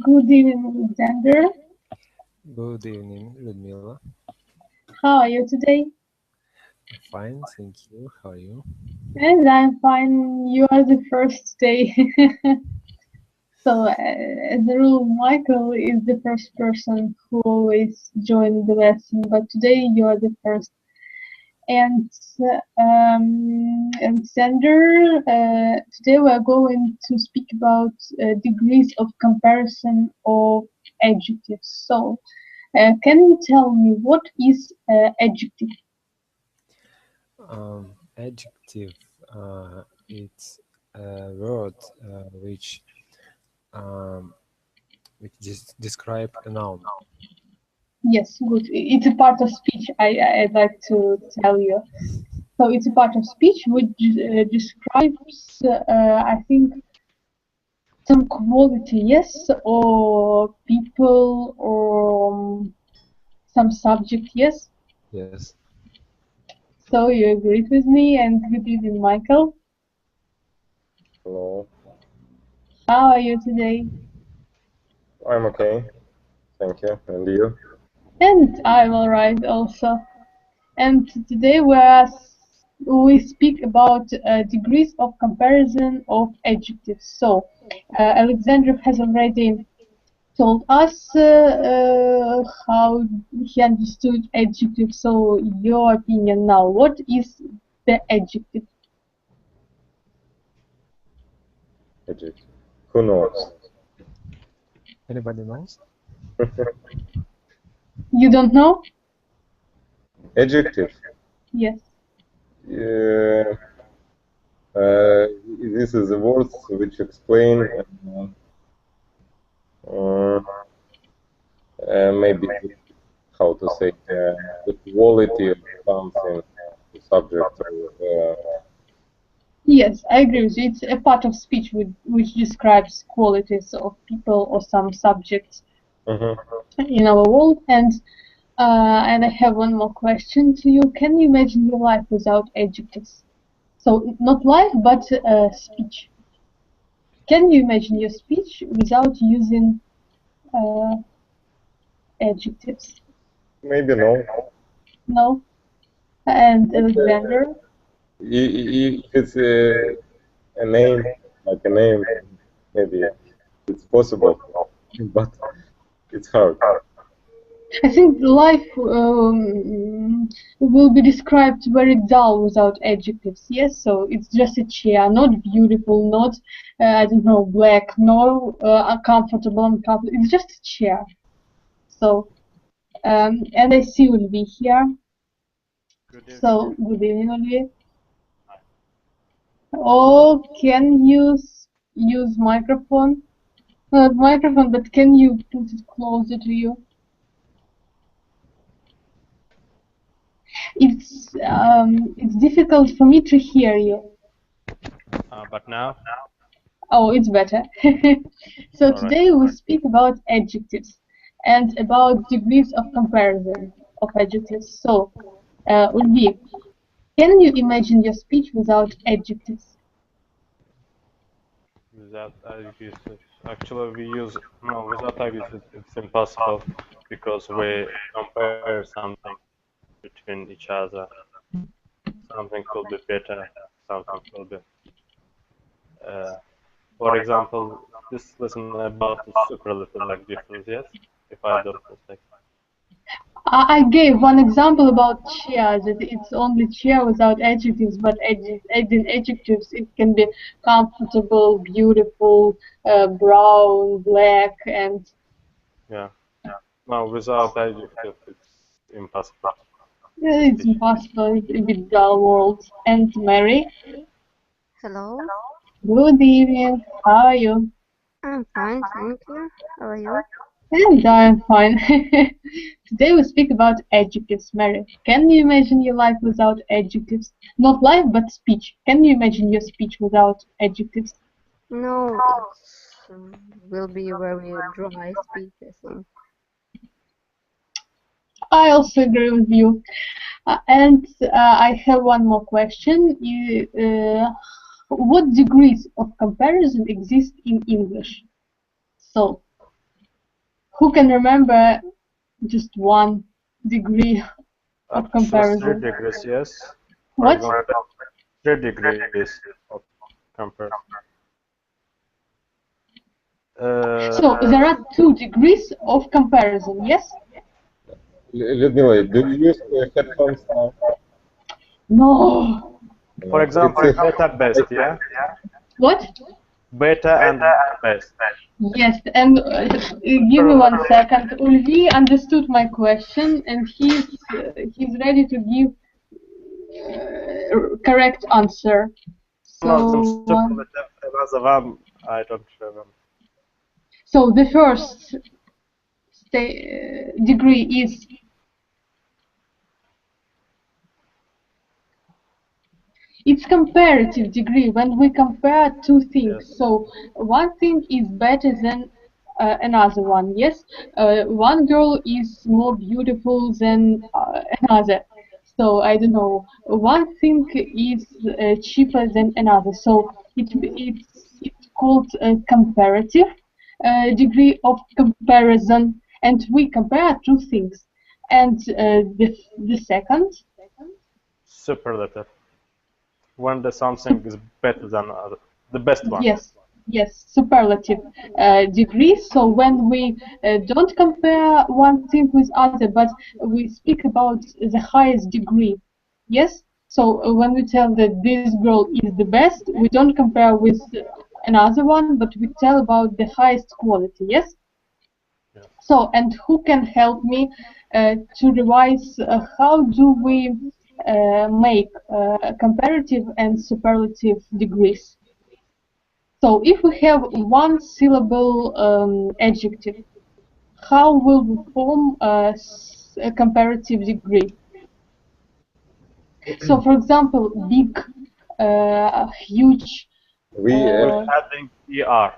Good evening, Alexander. Good evening, Liudmyla. How are you today? Fine, thank you. How are you? And I'm fine. You are the first day. So, as a rule, Michael is the first person who always joins the lesson, but today you are the first. And Alexander, today we are going to speak about degrees of comparison of adjectives. So, can you tell me what is adjective? Adjective, it's a word which describe a noun. Yes, good. It's a part of speech, I'd like to tell you. So it's a part of speech which describes, I think, some quality, yes, or people, or some subject, yes. Yes. So you agreed with me, and good evening, Michael. Hello. How are you today? I'm okay. Thank you. And you? And I'm alright also. And today we speak about degrees of comparison of adjectives. So Alexander has already told us how he understood adjective. So your opinion now, what is the adjective? Adjective. Who knows? Anybody knows? You don't know? Adjective. Yes. This is the words which explain maybe how to say the quality of something, the subject. Yes, I agree with you. It's a part of speech which describes qualities of people or some subjects in our world. And I have one more question to you. Can you imagine your life without adjectives? So not life, but speech. Can you imagine your speech without using adjectives? Maybe no. No? And Alexander? If it's a name, like a name, maybe it's possible, but it's hard. I think life will be described very dull without adjectives. Yes, so it's just a chair, not beautiful, not I don't know, black, nor uncomfortable, uncomfortable. It's just a chair. So, and I see Ulvi here. Good evening. So, good evening, Ulvi. Oh, can you use microphone? Not microphone, but can you put it closer to you? It's difficult for me to hear you. But now? Oh, it's better. So today we speak about adjectives and about degrees of comparison of adjectives. So, Ulvi, can you imagine your speech without adjectives? Without adjectives, actually we use, no, without adjectives it's impossible because we compare something between each other. Something could be better, something could be, for example, this lesson about the superlative like difference, yes? If I don't mistake. I gave one example about chair, that it's only chair without adjectives, but adding adjectives, it can be comfortable, beautiful, brown, black, and... Yeah. No, without adjectives it's impossible. It's impossible, it's a bit dull world. And Mary? Hello. Good evening. How are you? I'm fine, thank you. How are you? And I'm fine. Today we speak about adjectives, Mary. Can you imagine your life without adjectives? Not life, but speech. Can you imagine your speech without adjectives? No, it will be very dry speech, I think. I also agree with you. And I have one more question. What degrees of comparison exist in English? So, who can remember just one degree of Actually, 3 comparison? degrees, yes. For What? example, 3 degrees of comparison. So there are 2 degrees of comparison, yes? Liudmyla, do you use headphones now? No. For example, It's a- beta best, yeah? What? Beta and best. Yes, and give me 1 second. Ulvi understood my question, and he's ready to give correct answer. Some So superlative, another one, I don't remember. so the first degree is it's comparative degree when we compare 2 things. Yes. So one thing is better than another one. Yes, one girl is more beautiful than another. So I don't know. One thing is cheaper than another. So it's called a comparative degree of comparison, and we compare 2 things. And the second. Superlative. When the something is better than other, the best one. Yes, yes, superlative degree. So when we don't compare one thing with other, but we speak about the highest degree. Yes. So when we tell that this girl is the best, we don't compare with another one, but we tell about the highest quality. Yes. Yeah. So, and who can help me to revise how do we make comparative and superlative degrees? So, if we have 1 syllable adjective, how will we form a comparative degree? So, for example, big, huge. We We're adding ER.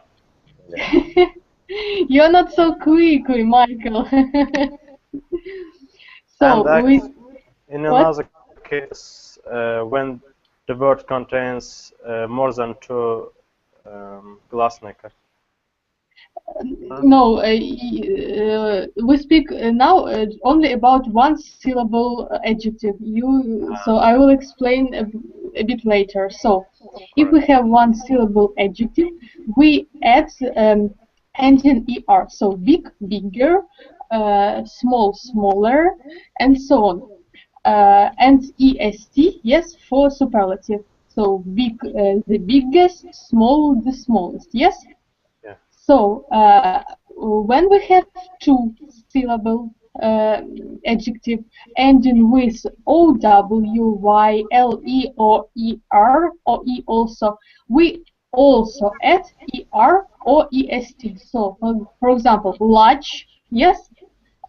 You're not so quick, Michael. So And we. in What? another case, when the word contains more than 2 glasnike. No, we speak now only about 1 syllable adjective. So I will explain a bit later. So, if we have 1 syllable adjective, we add ending er. So big, bigger, small, smaller, and so on. And est, yes, for superlative. So big, the biggest, small, the smallest. Yes. Yeah. So when we have 2 syllable adjective ending with o, w, y, l, e, or er, or e also, we also add er or est. So for example, large, yes,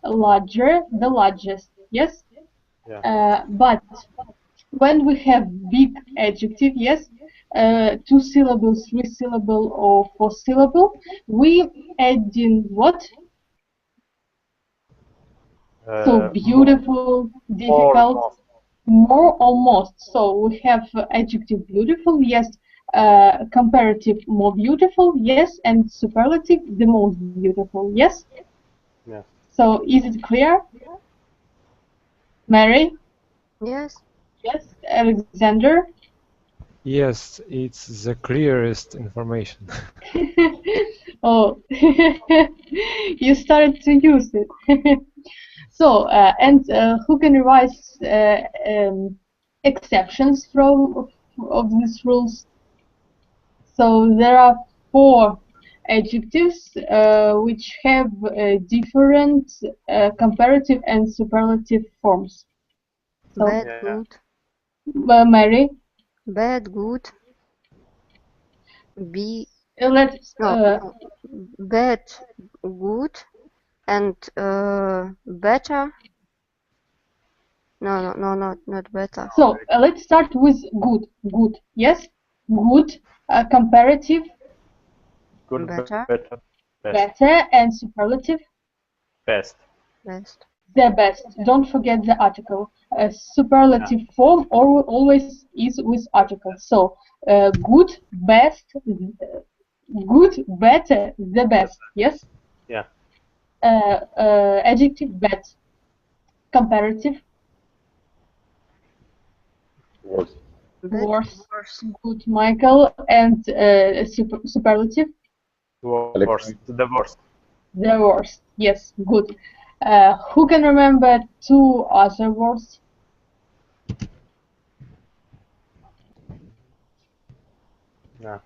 larger, the largest, yes. Yeah. But when we have big adjective, yes, 2 syllables, 3 syllable, or 4 syllable, we add in what? So beautiful, difficult, more or most. So we have adjective beautiful, yes, comparative more beautiful, yes, and superlative the most beautiful, yes. Yeah. So is it clear, Mary? Yes. Yes, Alexander. Yes, it's the clearest information. Oh, you started to use it. So, and who can revise exceptions of these rules? So there are 4 adjectives which have different comparative and superlative forms. So, Bad, Yeah. good. Mary, Bad, good. Be Let's no bad, good, and better. No, not better. so let's start with good. Good, yes. Good, comparative, Good, Better. better, best, better, and superlative, best. Best. the best. Don't forget the article. Superlative form always is with article. So good, best, good, better, the best. Yes. Yeah. Adjective bad, comparative Worse. Bad. worse, good, Michael, and superlative Worst. The worst. the worst. Yes, good. Who can remember two other words? Yeah.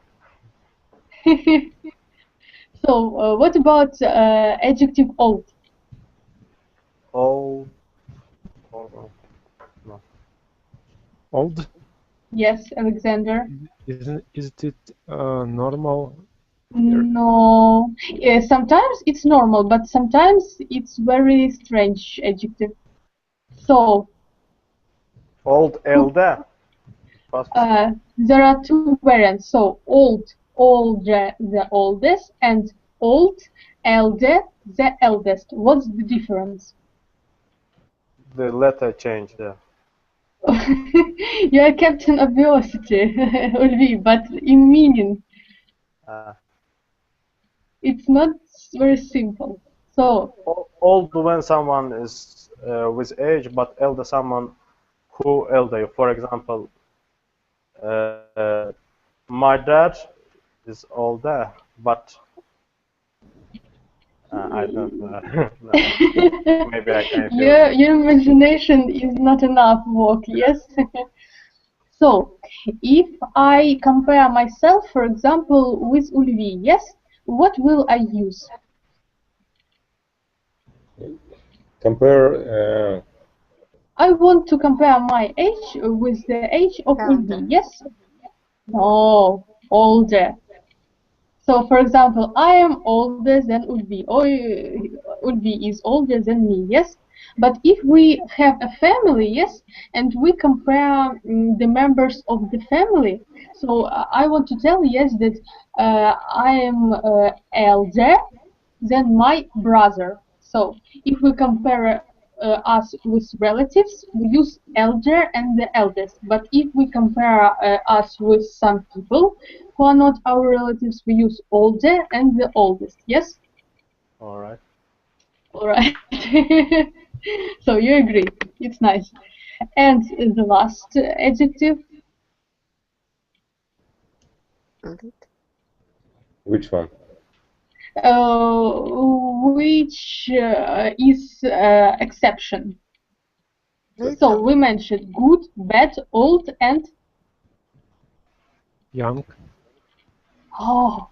So, what about adjective old? Old. Old? Yes, Alexander. Is it normal? No. Sometimes it's normal, but sometimes it's very strange adjective. So, Old, elder. Past. there are two variants. So, older, the oldest, and old, elder, the eldest. What's the difference? The letter change there. You are captain of velocity, Ulvi, but in meaning, it's not very simple. So, Old when someone is with age, but elder someone who elder. For example, my dad is older, but I don't know. No. Maybe I can. your imagination is not enough work, yes? So, if I compare myself, for example, with Ulvi, yes, what will I use? Compare. I want to compare my age with the age of Ulvi, yes? No, older. So, for example, I am older than Ulvi, or Ulvi is older than me, yes? But if we have a family, yes, and we compare the members of the family, so I want to tell, yes, that I am elder than my brother. So, if we compare us with relatives, we use elder and the eldest. But if we compare us with some people who are not our relatives, we use older and the oldest. Yes? All right. All right. So you agree. It's nice. And the last adjective, Which one? which is exception. So we mentioned good, bad, old, and Young? oh,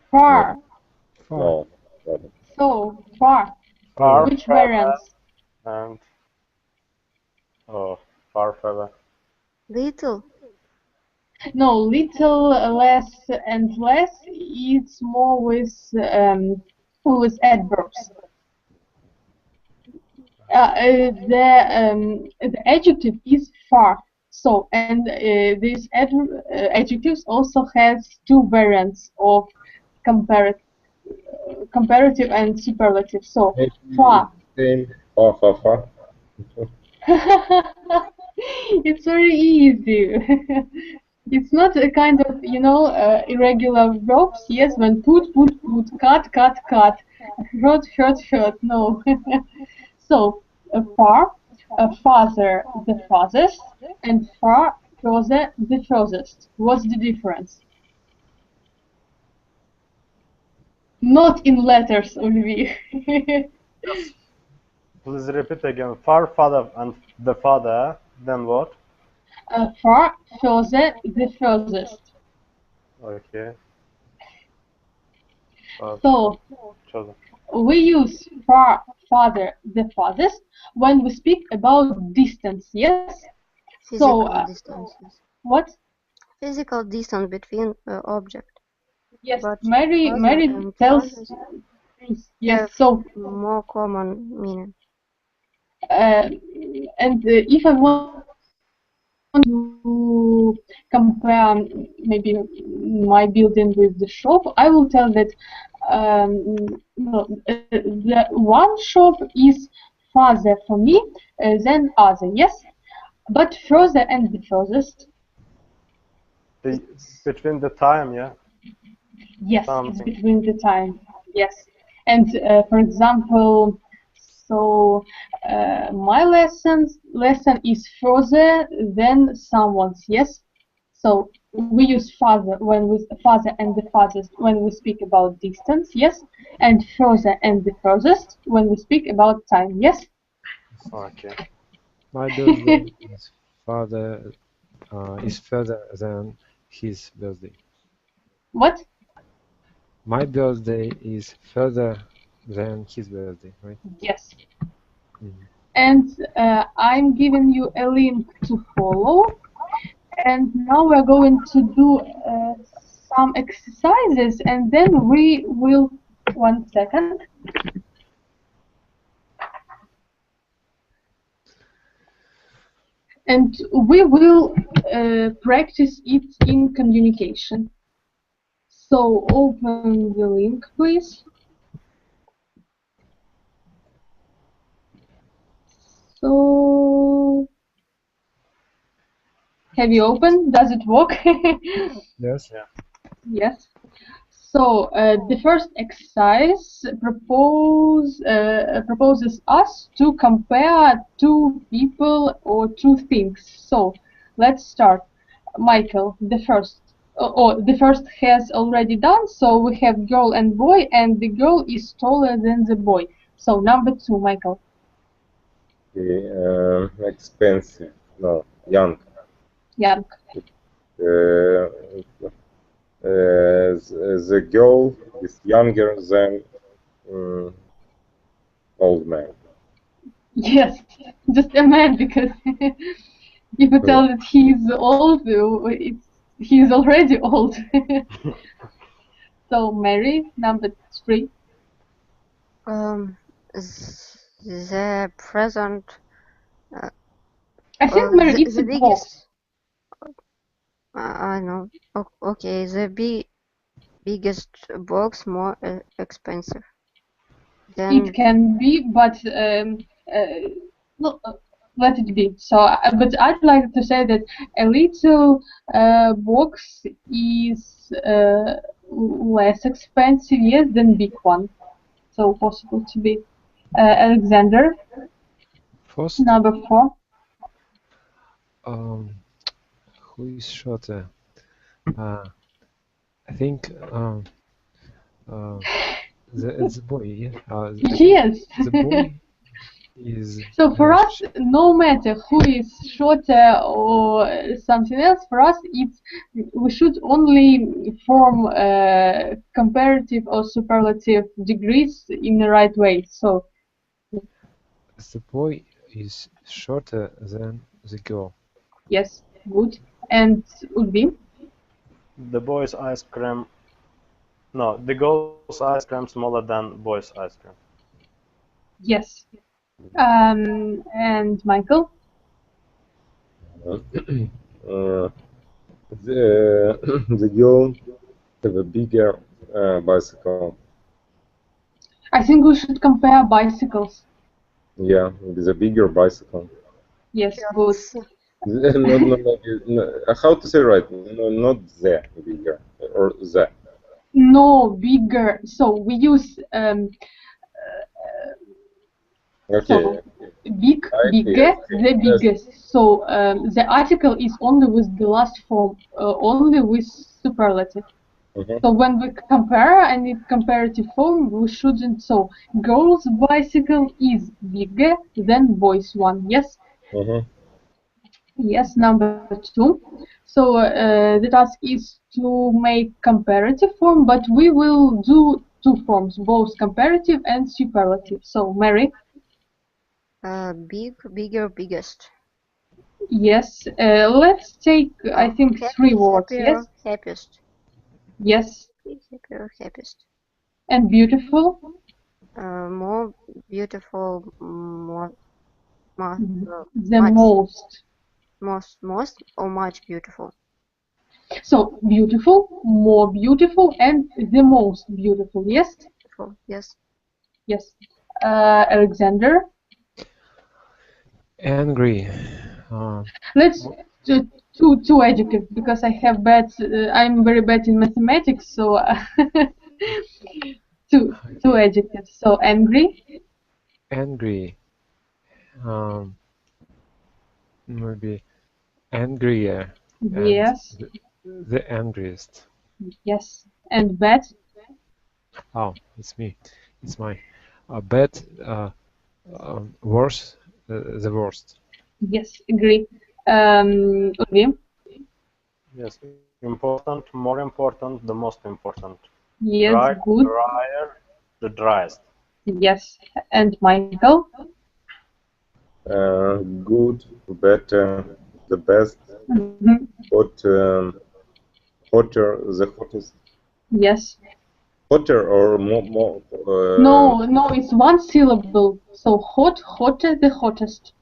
far. No. So far. Far, Which variants? and far further. Little. No, little, less, and less. It's more with adverbs. The adjective is far. So, and these adjectives also has two variants of comparative and superlative. So, far. Same. Far. It's very easy. It's not a kind of, irregular verbs. Yes, when put, cut, hurt, no. So, far, farther, the farthest, and far, further, the furthest. What's the difference? Not in letters, Ulvi. Please repeat again. Far, father, and the father. Then what? Far, further, the furthest. Okay. So, we use far, farther, the farthest when we speak about distance, yes? Physical distances. What? Physical distance between objects. Yes, But Mary father and tells fathers yes. have So more common meaning. and if I want to compare maybe my building with the shop, I will tell that no, the one shop is farther for me than other. Yes, but further and the furthest. Between the time, yeah. Yes, it's Something. between the time. Yes, and for example, so my lesson is further than someone's. Yes, so we use father when we father and the farthest when we speak about distance. Yes, and further and the furthest when we speak about time. Yes. Okay. My birthday is further than his birthday. What? My birthday is further than his birthday, right? Yes. Mhm. And I'm giving you a link to follow. And now we're going to do some exercises, and then we will, 1 second. And we will practice it in communication. So open the link, please. So, have you opened? Does it work? Yes. Yeah. Yes. So the first exercise proposes us to compare two people or two things. So let's start. Michael, the first. The first has already done. So we have girl and boy, and the girl is taller than the boy. So number 2, Michael. Expensive. No, young. Young. The girl is younger than old man. Yes, just a man, because if you tell that he's old, he's already old. So Mary, number 3. The present, I think Mary, it's the a box. biggest. I know. Okay, the biggest box more expensive than It can be, but no, let it be. So, but I'd like to say that a little box is less expensive, yes, than big one. So possible to be. Alexander, First, number 4. um, who is shorter? I think it's the boy. Yeah. I think Yes. the boy is. So for us, no matter who is shorter or something else, for us we should only form comparative or superlative degrees in the right way. So The boy is shorter than the girl. yes, good. And Ulvi? The boy's ice cream. No, the girl's ice cream smaller than boy's ice cream. Yes. And Michael? The girl have a bigger bicycle. I think we should compare bicycles. Yeah, with a bigger bicycle. Yes, good. How to say right? No, not the bigger or the. No, bigger. So we use Okay. so big, bigger, Yes, the biggest. So the article is only with the last form, only with superlative. So when we compare and in comparative form, we shouldn't. So girls' bicycle is bigger than boys' one. Yes. Yes. Number 2. So the task is to make comparative form, but we will do two forms, both comparative and superlative. So Mary. big, bigger, biggest. Yes, let's take, I think, 3 words, Happier, yes? happiest. Yes, happiest. And beautiful? More beautiful, more, The much, most. or much beautiful. So beautiful, more beautiful, and the most beautiful. Yes. Beautiful, yes. Yes. Alexander. Angry. Let's do two adjectives because I have bad. I'm very bad in mathematics, so two adjectives. So angry. Angry. Maybe angrier. Yes. And the angriest. Yes. And bad. Oh, it's me. It's my bad. Worse. The worst. Yes. Agree. Ulvi. Yes, important, more important, the most important. Yes. Dry, Good. drier, the driest. Yes. And Michael. Good, better, the best, Mhm. hot, hotter, the hottest. Yes. Hotter or more. No, it's one syllable. So hot, hotter, the hottest.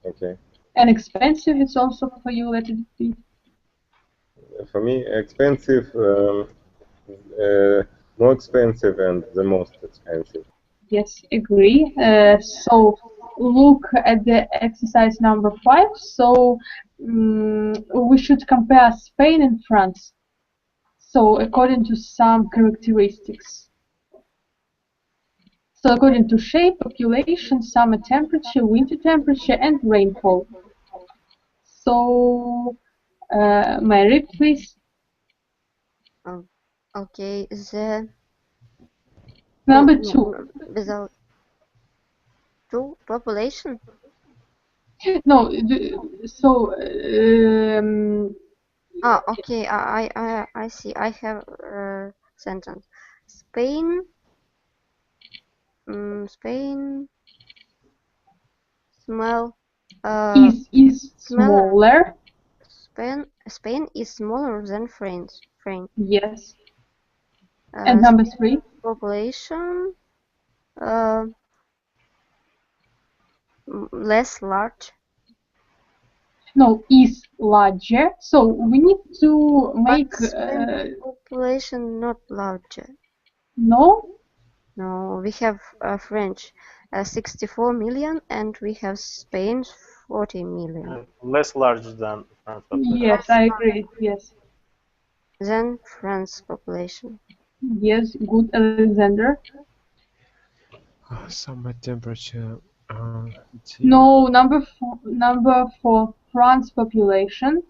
Okay. And expensive is also for you. Let it be. For me, expensive, more expensive, and the most expensive. Yes, agree. So look at the exercise number 5. So we should compare Spain and France. So according to some characteristics. So according to shape, population, summer temperature, winter temperature, and rainfall. So Mary, please. Okay, the Number 2. Without two population. No, so Okay. I see. I have a sentence. Spain. Spain. Smell. is smaller. Spain is smaller than France. Yes. And number 3. Population. Less large. No, is larger. So we need to make. Population not larger. No. No, we have French 64 million, and we have Spain 40 million. Less large than France population. Yes, I agree. Yes. Than France population. Yes, good, Alexander. Summer temperature. No, number 4, France population.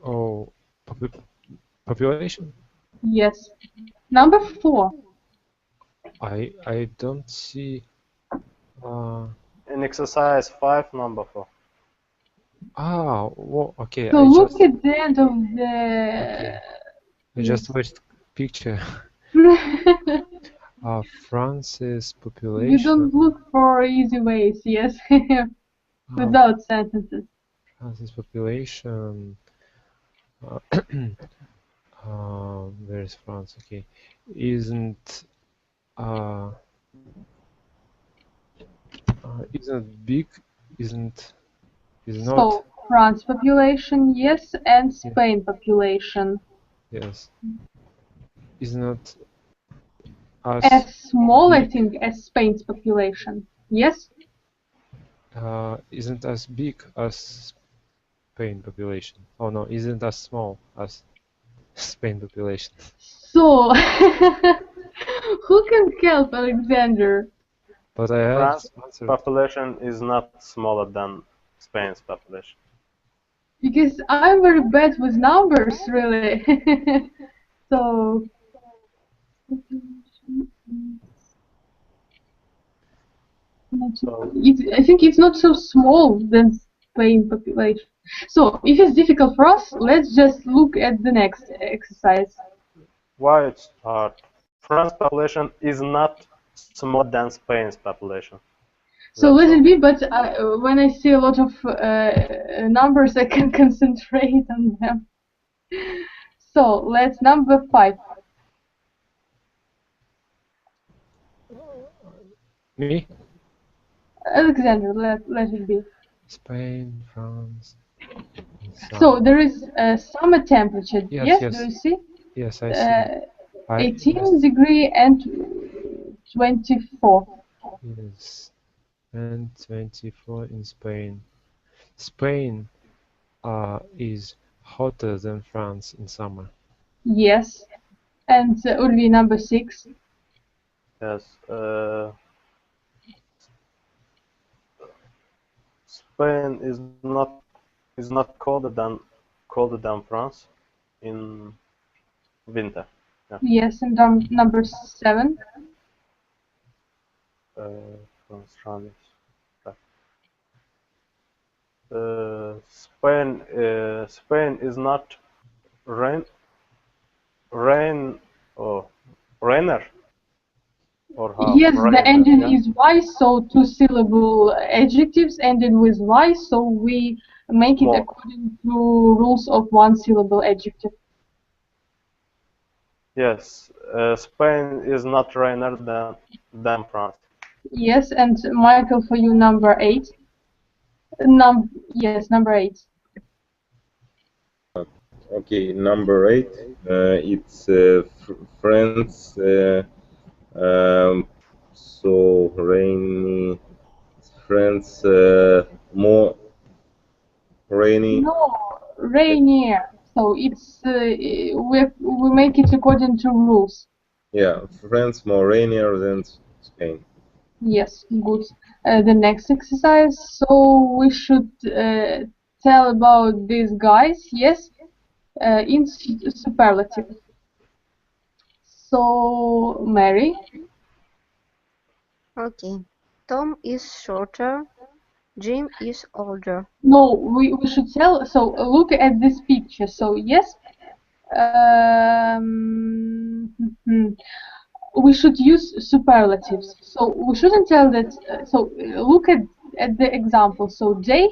Oh, population? Yes. Number 4. I don't see. In exercise 5, number 4. Well, okay. So look at the end of the. I just watched picture. France's population. You don't look for easy ways, yes, without sentences. France's population. Where is France? Okay, isn't big? Is not. So France population, yes, and Spain population. Yes. Is not as small, I think, as Spain's population. Yes. Isn't as big as Spain population. Oh no, isn't as small as Spain population. So, who can help Alexander? But I have France's population is not smaller than Spain's population. Because I'm very bad with numbers, really. So, I think it's not so small than Spain population. So, if it's difficult for us, let's just look at the next exercise. Why it's hard? France's population is not smaller than Spain's population. So let it be, but when I see a lot of numbers, I can concentrate on them. So let's number 5. Me? Alexander, let it be. Spain, France. So there is summer temperature. Yes, Do you see? Yes, I see. 18 degree and 24. Yes, and 24 in Spain. Spain is hotter than France in summer. Yes. And Urvi, number 6. Yes. Spain is not colder than France in winter. Yeah. Yes, and number 7. France. Spain is not rainer or how? Yes, the Rainer, ending yeah? is Y, so 2-syllable adjectives ended with Y, so we make it More. according to rules of 1-syllable adjective. Yes, Spain is not rainer than France. Yes, and Michael, for you, number 8. Yes, number 8. Okay, number 8. It's France. So rainy. France more rainy. No, rainier. So it's we make it according to rules. Yeah, France more rainier than Spain. Yes, good. The next exercise. So we should tell about these guys. Yes, in superlative. So Mary. Okay. Tom is shorter. Jim is older. No, we should tell. So look at this picture. So yes. We should use superlatives. So we shouldn't tell that. So look at the example. So Dave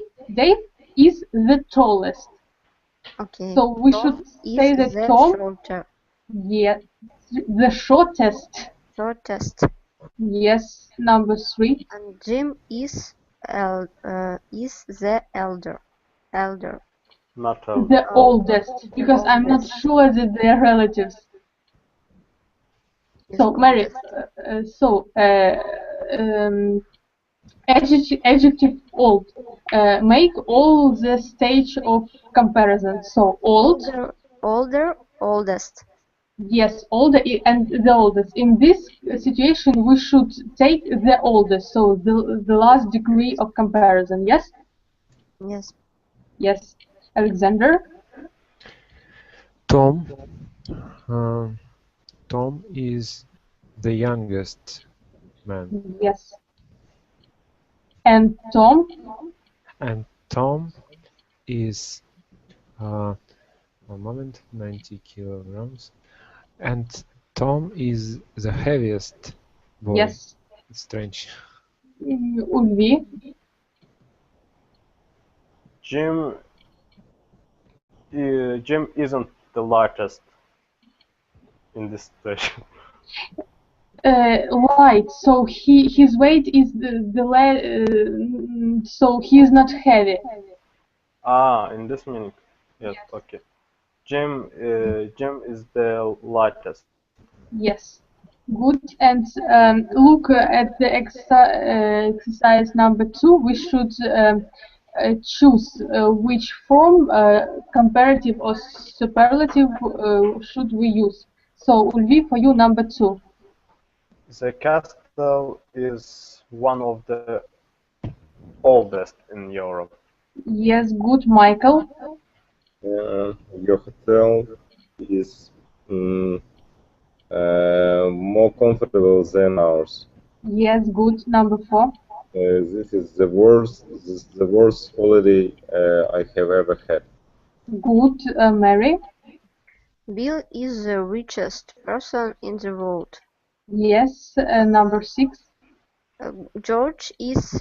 is the tallest. Okay. So we Tom should is say that the Tom, shorter. yeah, the shortest. Shortest. Yes, number 3. And Jim is the elder. Not old. The oldest, because I'm not oldest. sure that they are relatives. Is So Mary, oldest. adjective old. Make all the stage of comparison. So old. Older, oldest. Yes, older and the oldest. In this situation, we should take the oldest, so the last degree of comparison. Yes. Yes. Yes. Alexander. Tom is the youngest man. Yes. And Tom. And Tom is 90 kilograms. And Tom is the heaviest boy. Yes. It's strange. Ulvi. Jim isn't the largest in this situation. Light. So his weight is so he is not heavy. In this meaning. Yes, okay. Jim is the lightest. Yes. Good. And look at the exercise number 2. We should choose which form, comparative or superlative, should we use. So Ulvi, for you, number 2. The castle is one of the oldest in Europe. Yes, good, Michael. Your hotel is more comfortable than ours. Yes, good, number 4. This is the worst holiday I have ever had. Good, Mary. Bill is the richest person in the world. Yes, number 6. George is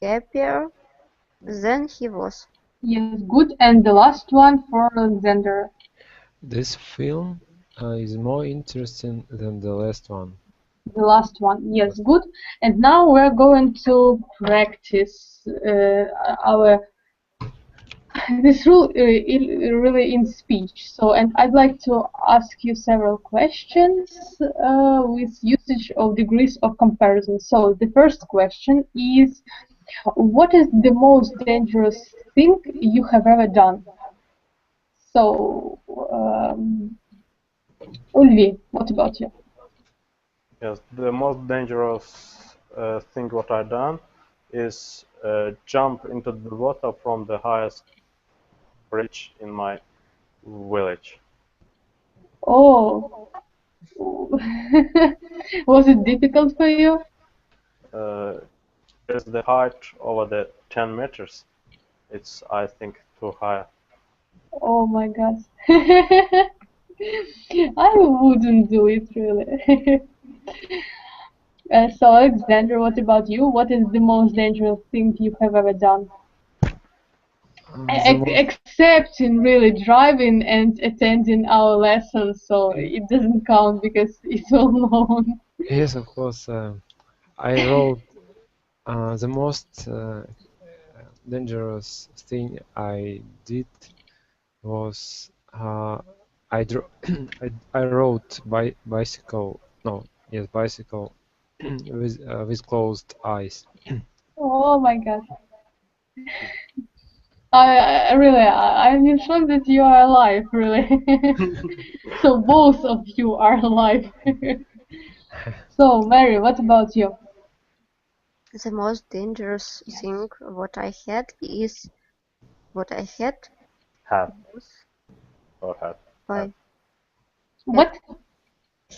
happier than he was. Yes, good. And the last one for Alexander. This film is more interesting than the last one. The last one, yes, good. And now we're going to practice our this rule really in speech. So, and I'd like to ask you several questions with usage of degrees of comparison. So, the first question is, what is the most dangerous thing you have ever done? So, Ulvi, what about you? Yes, the most dangerous thing what I done is jump into the water from the highest bridge in my village. Oh, was it difficult for you? There's the height over the 10 meters. It's, I think, too high. Oh my gosh. I wouldn't do it really. So Alexander, what about you? What is the most dangerous thing you have ever done? Except in really driving and attending our lessons, so it doesn't count because it's well known. Yes, of course. I wrote the most dangerous thing I did was I rode bicycle. No, yes, bicycle with closed eyes. Oh my god. I'm in shock that you are alive, really. So both of you are alive. So Mary, what about you? The most dangerous thing what I had is what I had Have was or have. by What?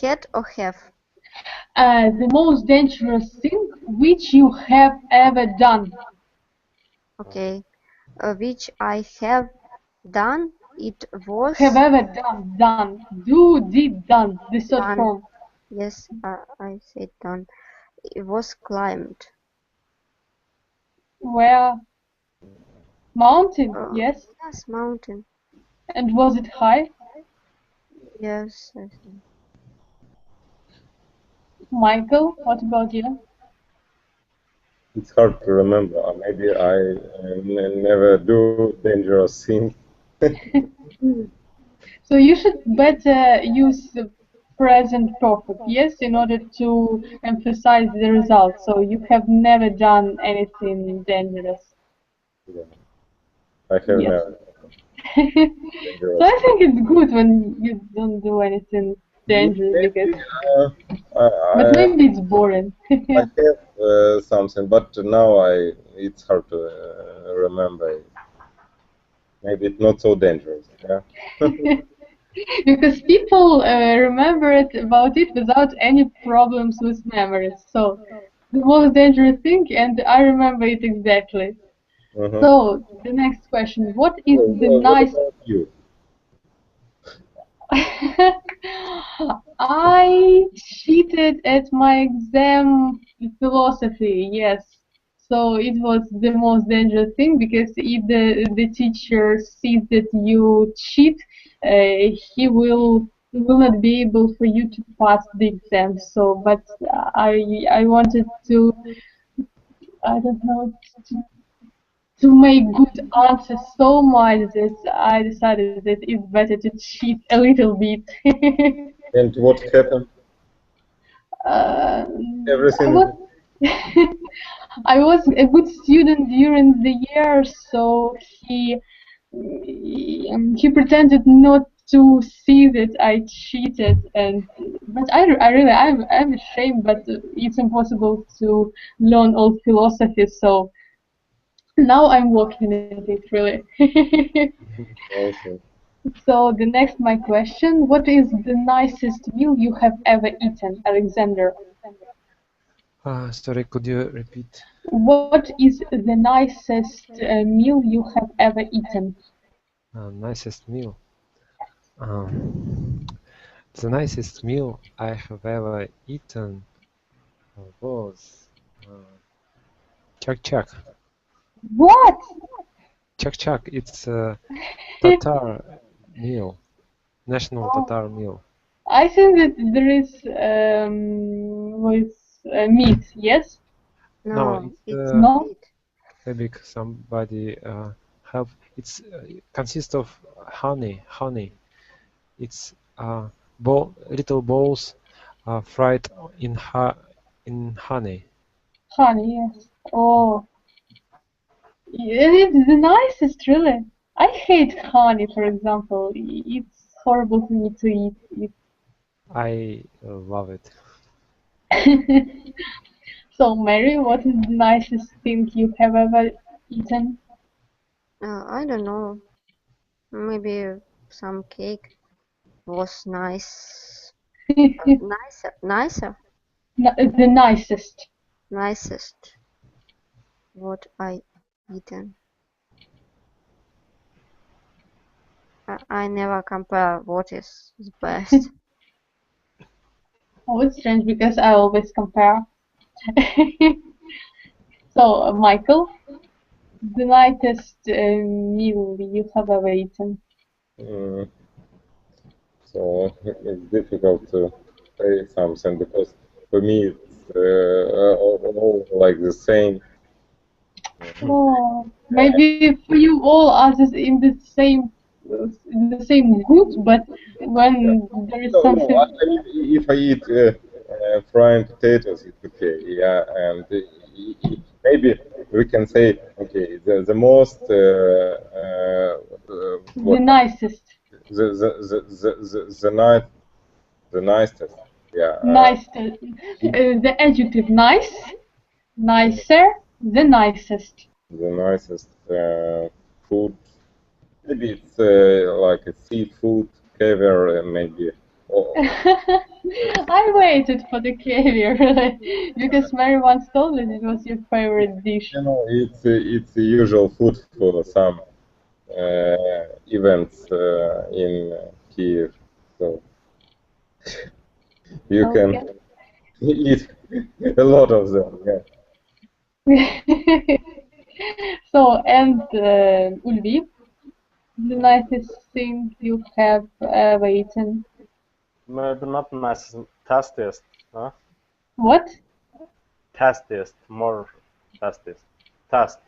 had or have. The most dangerous thing which you have ever done. Okay, which I have done. It was Have ever done, done. Do, did, done. The third done. form. Yes, I said done. It was climbed. Where? Mountain, Uh, yes. yes, mountain. And was it high? Yes, I think. Michael, what about you? It's hard to remember. Maybe I never do dangerous things. So you should better use the present perfect, yes, in order to emphasize the result. So you have never done anything dangerous. Yeah. I have Yes. never dangerous. So I think it's good when you don't do anything dangerous because, but I maybe it's boring. I have something, but now it's hard to remember it. Maybe it's not so dangerous. Yeah. Because people remember it about it without any problems with memories. So the most dangerous thing, and I remember it exactly. Mhm. So the next question: what is the What nice? about you? I cheated at my exam philosophy. Yes. So it was the most dangerous thing because if the teacher sees that you cheat, he will not be able for you to pass the exam. So, but I wanted to, I don't know, to make good answers so much that I decided that it's better to cheat a little bit. And what happened? I Everything. was I was a good student during the year, so he pretended not to see that I cheated, and but I really I'm ashamed, but it's impossible to learn all philosophy, so now I'm working at it really. Also. So the next my question: what is the nicest meal you have ever eaten, Alexander? Sorry, could you repeat? What is the nicest meal you have ever eaten? Nicest meal. The nicest meal I have ever eaten was chak. What? Chak. It's a Tatar meal. national Tatar meal. I think that there is with meat. Yes. No, it's No. meat. Maybe somebody have. It's consists of honey. It's little balls fried in honey. Honey. Yes. Oh. And it's the nicest, really. I hate honey, for example. It's horrible for me to eat it. I love it. So, Mary, what is the nicest thing you have ever eaten? I don't know. Maybe some cake was nice. Nicer. The nicest. Nicest. What I eaten. I never compare what is the best. Oh, it's strange because I always compare. So, Michael, the nicest meal you have ever eaten? So it's difficult to say something because for me it's all like the same. Oh, maybe for you all others in the same group, but when there is No, something. I mean, if I eat frying potatoes, it's okay. Yeah, and maybe we can say okay, the most The nicest. the nicest. Yeah. Nice. The adjective nice, nicer, the nicest. The nicest food. Maybe it's like a seafood, caviar, maybe. Oh, I waited for the caviar because Mary once told me it was your favorite dish. you know, it's the usual food for some events in Kiev. So you Okay. can eat a lot of them. Yeah. So, and Ulvi, the nicest thing you have ever eaten? Maybe not nice, tastiest, huh? What? Tastiest, more tastiest. Taste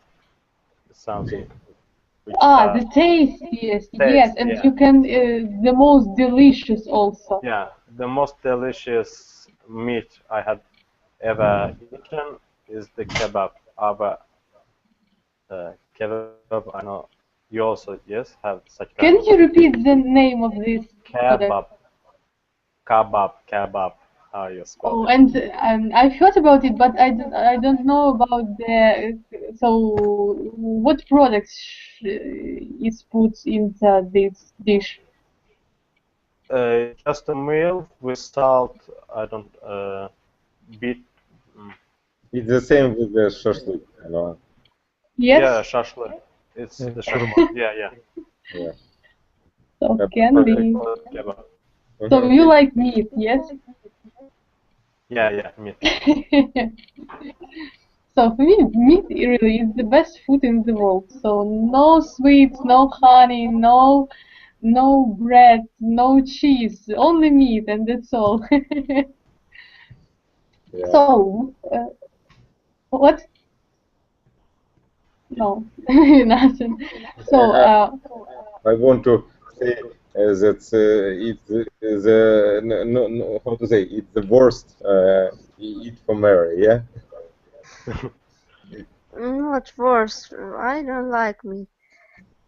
is something which The tastiest, yes, and yeah. you can, the most delicious also. Yeah, the most delicious meat I had ever eaten is the kebab. Our kebab, I know you also, yes, have such kind Can of you repeat the name of this product? kebab, how you spell Oh, it. and I've heard about it, but I don't know about the. So, what products is put into this dish? Just a meal with salt. I don't beat. It's the same with the shashlik, you know. Yes. Yeah, shashlik. It's Yeah, the shurma. shashlik. Yeah. Yeah. So Yeah, can but- They be. call it kebab. So you like meat, yes? Yeah, meat. So for me, meat really is the best food in the world. So no sweets, no honey, no bread, no cheese, only meat, and that's all. Yeah. So what? No, nothing. So I want to say that it's no, how to say, it's the worst eat for Mary, yeah? Not worse. I don't like meat.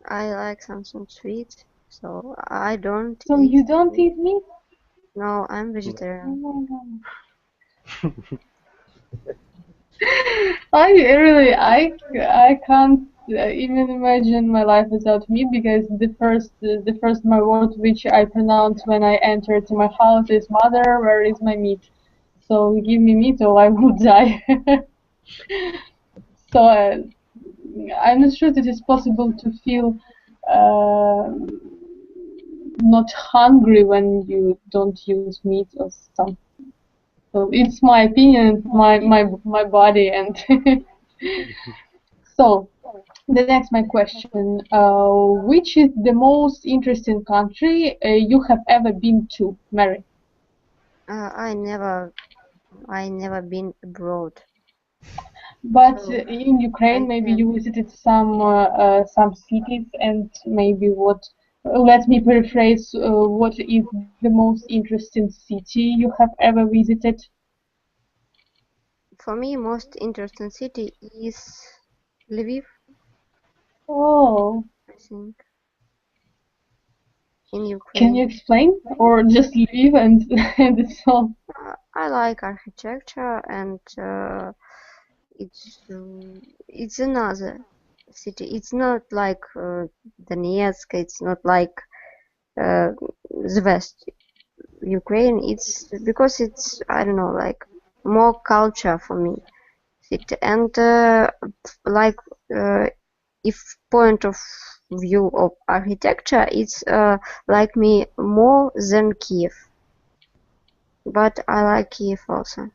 I like something sweet, so I don't so eat. you don't eat meat? No, I'm Oh vegetarian. my God. I can't even imagine my life without meat because the first my word which I pronounce when I enter to my house is mother, where is my meat? So give me meat or I will die. So I'm not sure that it's possible to feel uh, not hungry when you don't use meat or something. So it's my opinion, my body, and So, the next my question: which is the most interesting country you have ever been to, Mary? I never been abroad. But So, in Ukraine, I maybe can. you visited some cities, and maybe what? Let me paraphrase. What is the most interesting city you have ever visited? For me, most interesting city is Lviv, Oh, I think, in can Ukraine. you explain, or just leave and and it's all? I like architecture, and it's it's another city. It's not like Donetsk. It's not like uh, the West Ukraine. It's because it's, I don't know, like more culture for me. And like if point of view of architecture, it's like me more than Kiev. But I like Kiev also.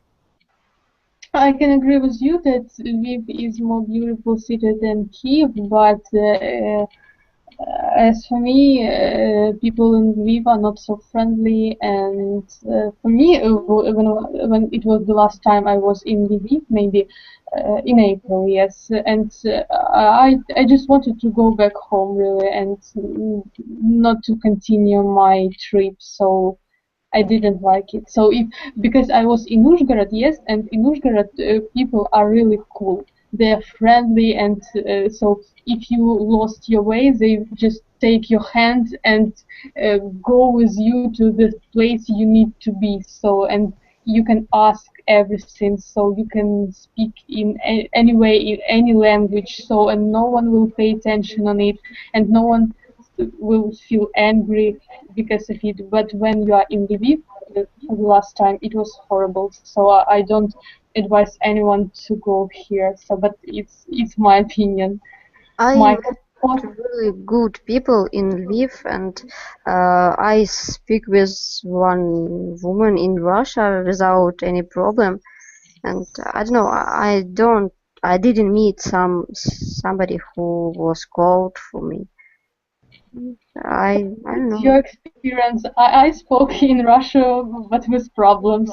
I can agree with you that Lviv is more beautiful city than Kiev, but as for me, people in Lviv are not so friendly, and for me, when it was the last time I was in Lviv, maybe in April, yes, and I just wanted to go back home really, and not to continue my trip, so I didn't like it. So if because I was in Uzhgorod, yes, and in Uzhgorod people are really cool. They're friendly, and so if you lost your way, they just take your hand and go with you to the place you need to be. So and you can ask everything. So you can speak in any way in any language. So and no one will pay attention on it, and no one will feel angry because of it. But when you are in Lviv, for the last time, it was horrible. So I don't advise anyone to go here. So, but it's my opinion. I Michael, met really good people in Lviv, and I speak with one woman in Russia without any problem. And I don't know, I didn't meet somebody who was cold for me. I don't what's know. your experience? I spoke in Russia, but with problems.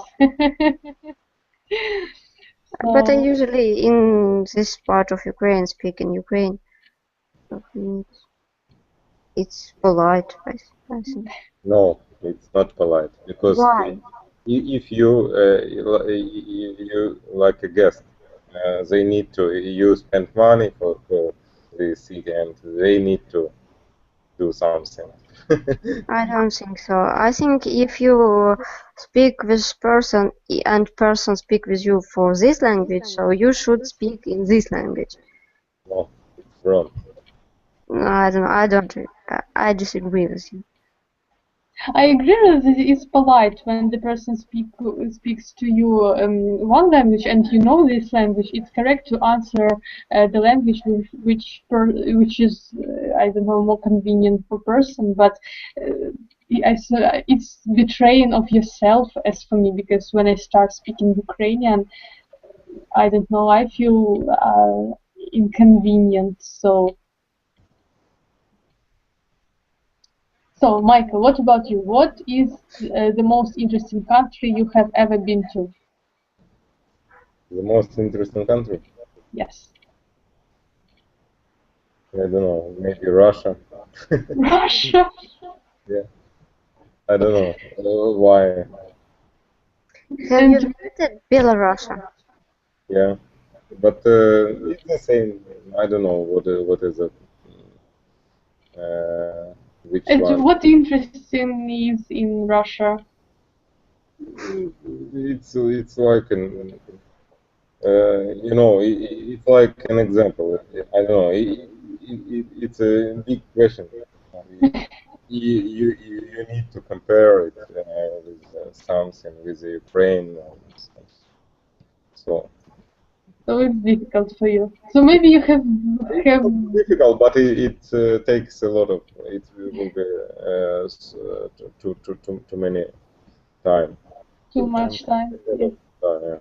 But I So usually in this part of Ukraine speak in Ukraine. So for me, it's polite, I think. No, it's not polite because Why? if you like a guest, they need to you spend money for the city and they need to do something. I don't think so. I think if you speak with person and person speak with you for this language, so you should speak in this language. No, it's wrong. No, I don't know. I don't. I disagree with you. I agree that it's polite when the person speaks to you one language and you know this language. It's correct to answer the language which is I don't know more convenient for person, but it's betraying of yourself as for me because when I start speaking Ukrainian, I don't know, I feel inconvenient. So, Michael, what about you? What is the most interesting country you have ever been to? The most interesting country, Yes. I don't know, maybe Russia. Russia. Yeah, I don't know why. Have you And visited Belarus? Yeah, but it's the same. I don't know what is it. Which one? what interesting is in Russia? It's like an you know it's like an example. I don't know. It's a big question. You need to compare it with something with the Ukraine. So So it's difficult for you. So maybe you it's have not difficult, but it takes a lot of. It will be too many time. too Too much time. a lot of time. Yeah.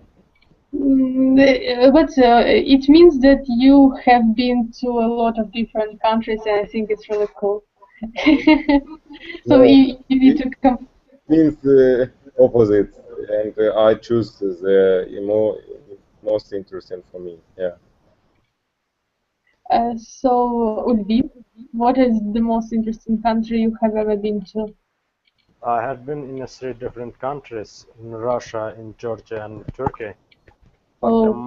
But it means that you have been to a lot of different countries, and I think it's really cool. So No, you need to come. means opposite, and I choose the most interesting for me. Yeah. So Ulvi, what is the most interesting country you have ever been to? I had been in 3 different countries, in Russia, in Georgia, and Turkey. But Oh,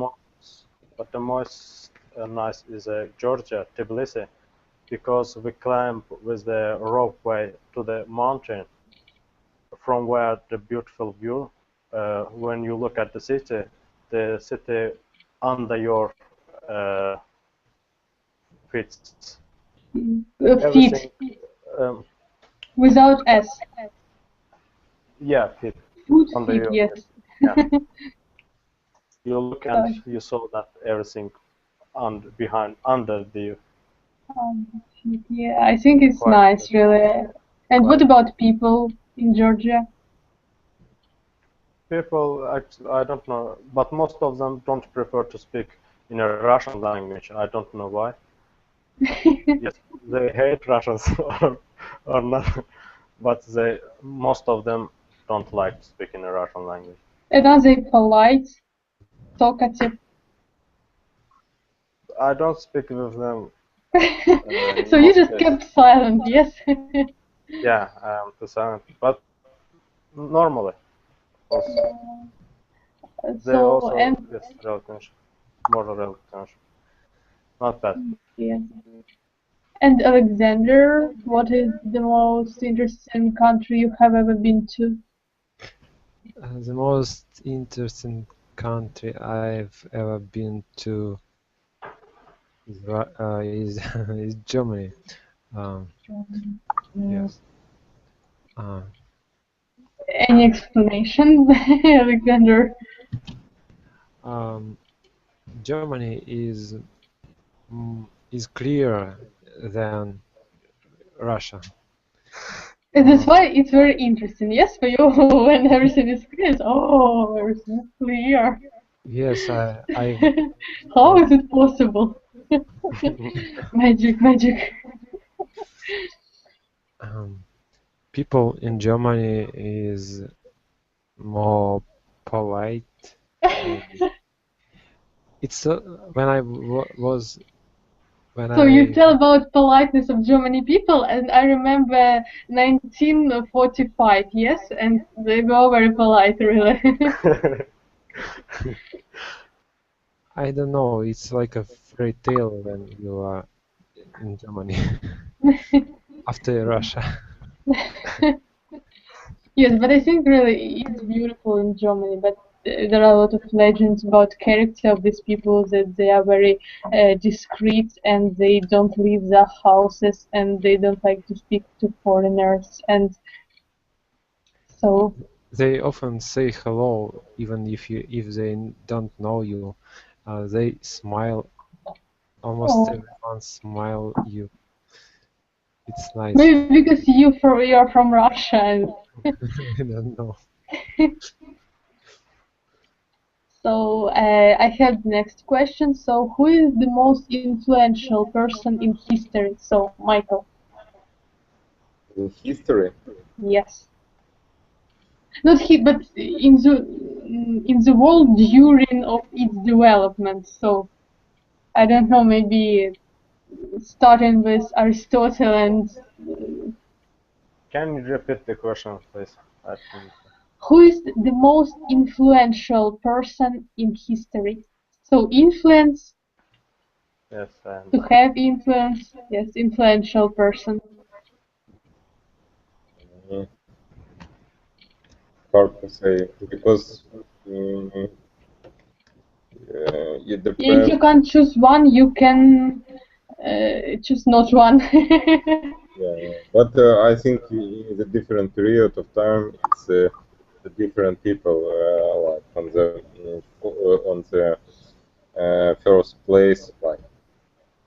the most nice is Georgia, Tbilisi, because we climb with the ropeway to the mountain, from where the beautiful view. When you look at the city under your feet, feet everything. Um, without S. yeah, feet Foot under feet, your yes. feet. Yeah. You look and you saw that everything under the Feet, yeah, I think it's quite nice, really. And what quite about people in Georgia? people. Actually, I don't know, but most of them don't prefer to speak in a Russian language. I don't know why. Yes, they hate Russians or not, but most of them don't like to speak in a Russian language. And are they polite, talkative? I don't speak with them So in you most just cases. kept silent, yes? Yeah, I am too silent, but normally also they So, also and yes, relative, more relative, not bad. yes. And Alexander, what is the most interesting country you have ever been to? The most interesting country I've ever been to is is Germany. Um, yes. Uh, Any explanation, Alexander? Germany is clearer than Russia. That's why it's very interesting, yes, for you when everything is clear. Oh, everything is clear. Yes, How is it possible? Magic, magic. um, people in Germany is more polite. And it's when I was when So you I tell about politeness of Germany people, and I remember 1945, yes, and they were very polite, really. I don't know. It's like a fairy tale when you are in Germany after Russia. Yes, but I think really it's beautiful in Germany, but there are a lot of legends about character of these people that they are very discreet and they don't leave their houses and they don't like to speak to foreigners and so They often say hello even if they don't know you. They smile. Almost oh, everyone smile you. It's nice. maybe because you're from Russia and I don't know. so I have the next question. So who is the most influential person in history? So Michael. In history, Yes. Not he, but in the world during of its development. So I don't know, maybe starting with Aristotle and Can you repeat the question, please? I think. who is the most influential person in history? So influence, Yes, I to understand. have influence, yes, influential person. mm, hard to say because mm, it If depends. you can't choose one, you can choose not one. Yeah, but I think in the different period of time, it's the different people like on the first place, like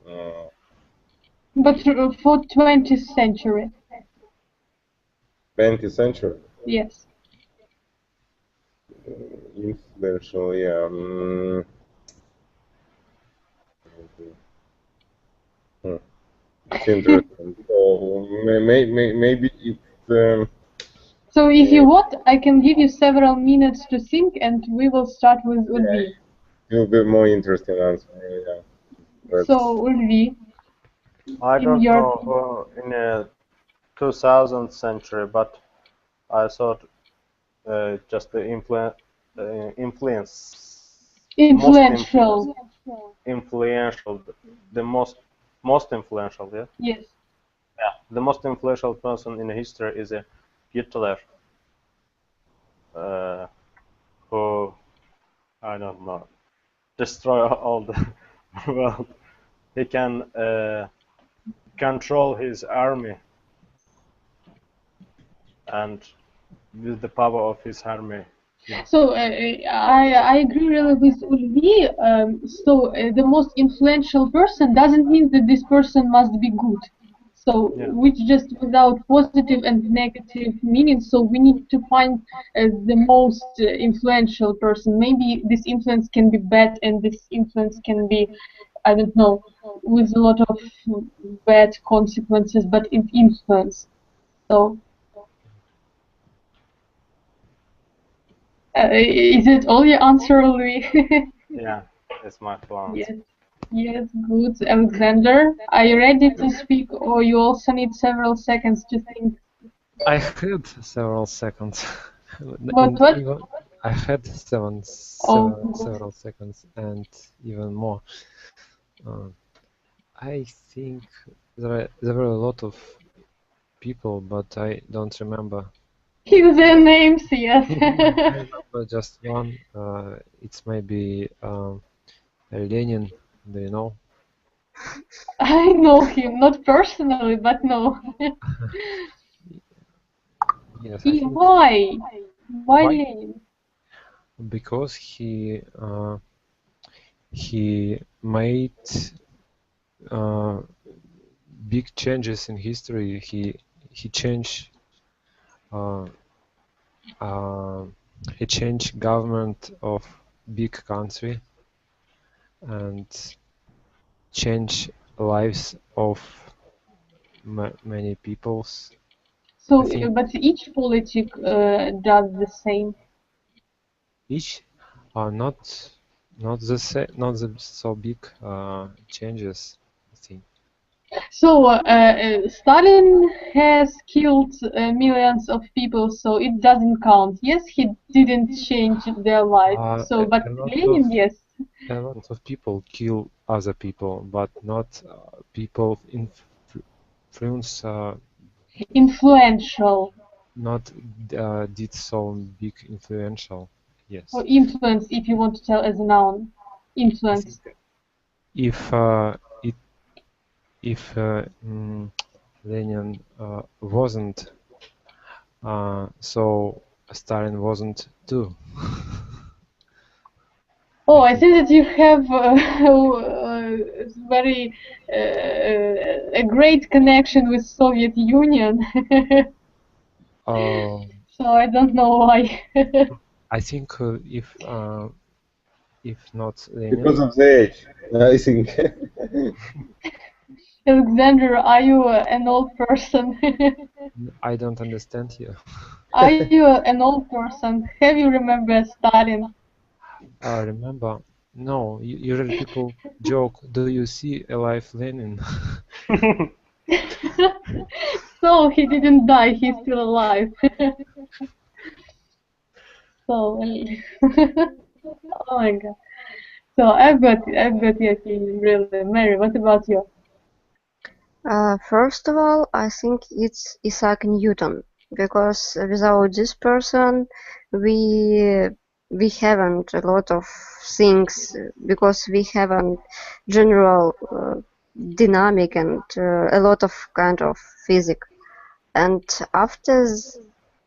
uh, But for 20th century, 20th century. yes. influential, yeah. It's interesting. So maybe it's. So if you want, I can give you several minutes to think, and we will start with Ulvi. It will be more interesting answer. Yeah. But So Ulvi, I in don't your know in the 2000th century, but I thought just the influential. influential, the most influential, yeah. Yes. Yeah, the most influential person in history is a Hitler, who I don't know destroy all the world. He can control his army, and with the power of his army. So I agree really with Ulvi. The most influential person doesn't mean that this person must be good. So Yeah. which just without positive and negative meaning. So we need to find the most influential person. Maybe this influence can be bad, and this influence can be, I don't know, with a lot of bad consequences, but it influence. So. Is it all your answer, Louis? Yeah, it's my plan. Yes. Yes, good. Alexander, are you ready to speak, or you also need several seconds to think? I had several seconds. What? I had several seconds and even more. I think there were a lot of people, but I don't remember. Give their names, yes. I remember just one. It's maybe Lenin. Do you know? I know him, not personally, but no. Yes, I think. Why? Why Why? Lenin? Because he made big changes in history. He changed he changed government of big country and changed lives of many peoples. So, I think but each politic does the same. each are not the so big changes, I think. So, Stalin has killed millions of people, so it doesn't count. Yes, he didn't change their life. So, but Lenin, yes. A lot of people kill other people, but not people influence. Influential. Not did so big influential. Yes. Or influence, if you want to tell as a noun. Influence. If Lenin wasn't, so Stalin wasn't too. Oh, I see that you have very a great connection with Soviet Union. Oh. So I don't know why. I think if not Lenin. Because of the age, I think. Alexander, are you an old person? I don't understand you. Are you an old person? Have you remembered Stalin? Remember? No, usually people joke, do you see alive Lenin? So he didn't die, he's still alive. So, oh my god. So I've got your opinion, really. Mary, what about you? First of all, I think it's Isaac Newton, because without this person, we haven't a lot of things, because we haven't general dynamic and a lot of kind of physics. And after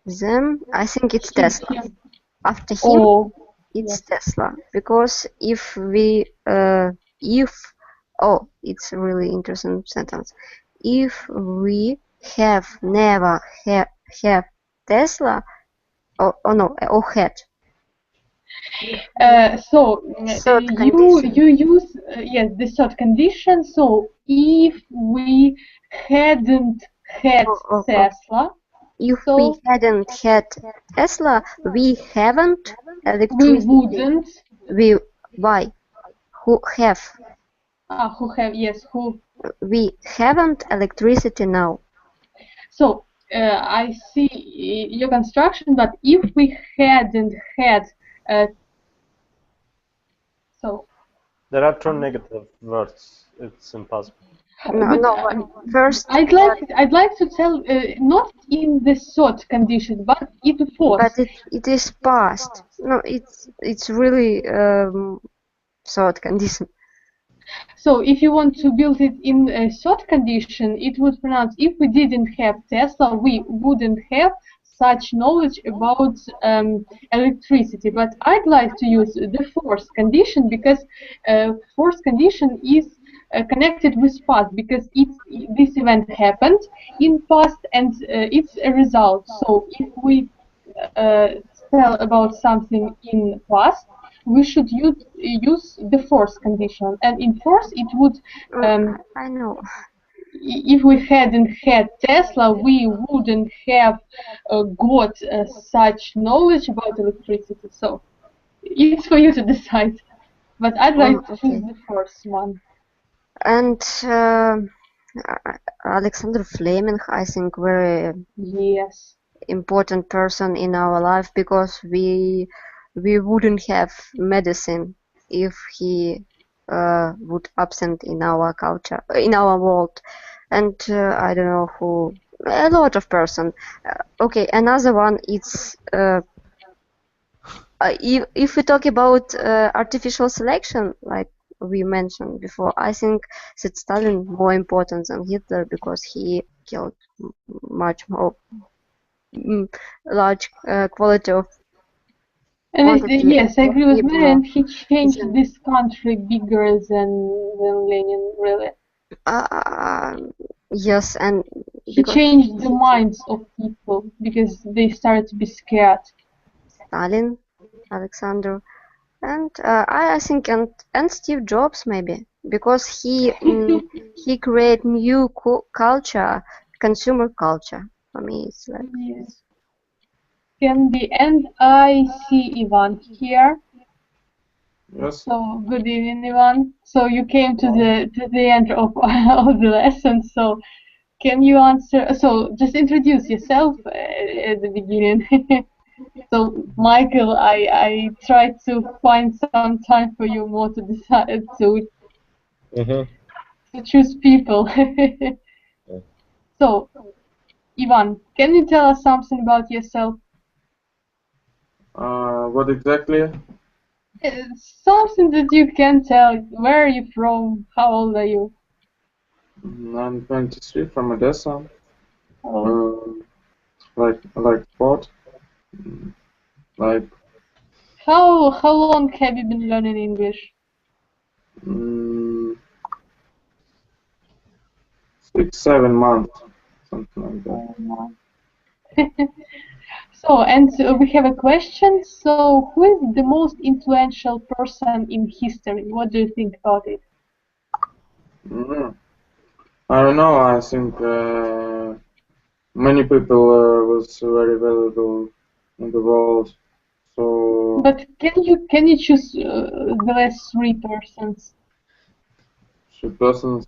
them, I think it's Tesla. After him, it's Tesla, because it's a really interesting sentence. If we have never have Tesla, or had So Third condition. you use yes, the third condition. So if we hadn't had Tesla, If so we hadn't had Tesla, we haven't we electricity. wouldn't. Why? Who have? Who have yes who. We haven't electricity now. So I see your construction, but if we hadn't had so. There are two negative words. It's impossible. No. First, I'd like to tell not in the third condition, but in the fourth. but it is past. No, it's really third condition. So if you want to build it in a third condition, it would pronounce if we didn't have Tesla, we wouldn't have such knowledge about electricity. But I'd like to use the fourth condition because fourth condition is connected with past because this event happened in past and it's a result. So if we tell about something in past, we should use the fourth condition, and in fourth it would. I know. If we hadn't had Tesla, we wouldn't have got such knowledge about electricity. So it's for you to decide. But I'd like to choose the first one. And Alexander Fleming, I think, very yes important person in our life because we wouldn't have medicine if he would absent in our culture, in our world. And I don't know who, a lot of person. Okay, another one is if we talk about artificial selection, like we mentioned before, I think that Stalin more important than Hitler because he killed much more large quality of. And yes, I agree with Mary, and he changed this country bigger than Lenin, really. Yes, and he changed the minds of people because they started to be scared. Stalin, Alexander, and I think and Steve Jobs maybe because he create new culture, consumer culture. For me, it's like yes. Can be, and I see Ivan here. Yes. So good evening, Ivan. So you came to the end of the lesson. So can you answer? So just introduce yourself at the beginning. So Michael, I tried to find some time for you more to decide to choose people. So Ivan, can you tell us something about yourself? What exactly? Something that you can tell. Where are you from? How old are you? I'm 23 from Odessa. Oh. Like sport. Like. How long have you been learning English? 6-7 months, something like that. So, and we have a question. So, who is the most influential person in history? What do you think about it? I don't know. I think many people was very valuable in the world. So. But can you choose the last 3 persons? 3 persons.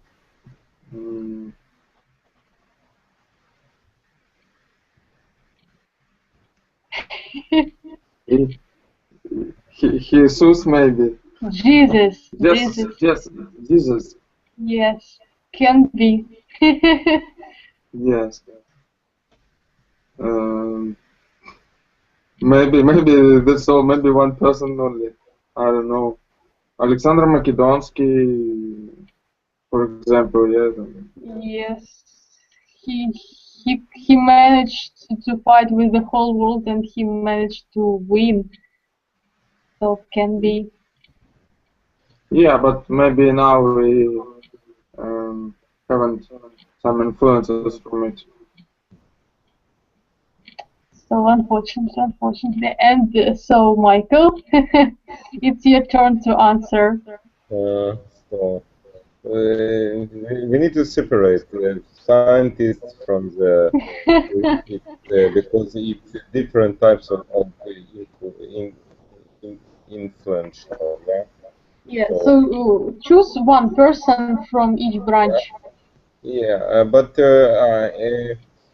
Jesus maybe. Jesus. Jesus. Yes, can be. Yes. Maybe that's all. Maybe one person only. I don't know. Alexander Makedonsky, for example. Yes. He managed to fight with the whole world and he managed to win. So can be. Yeah, but maybe now we haven't some influences from it. So unfortunately. And so, Michael, it's your turn to answer. So we need to separate scientists from the because it's different types of influential. Yeah. Yeah. So choose one person from each branch. Yeah, but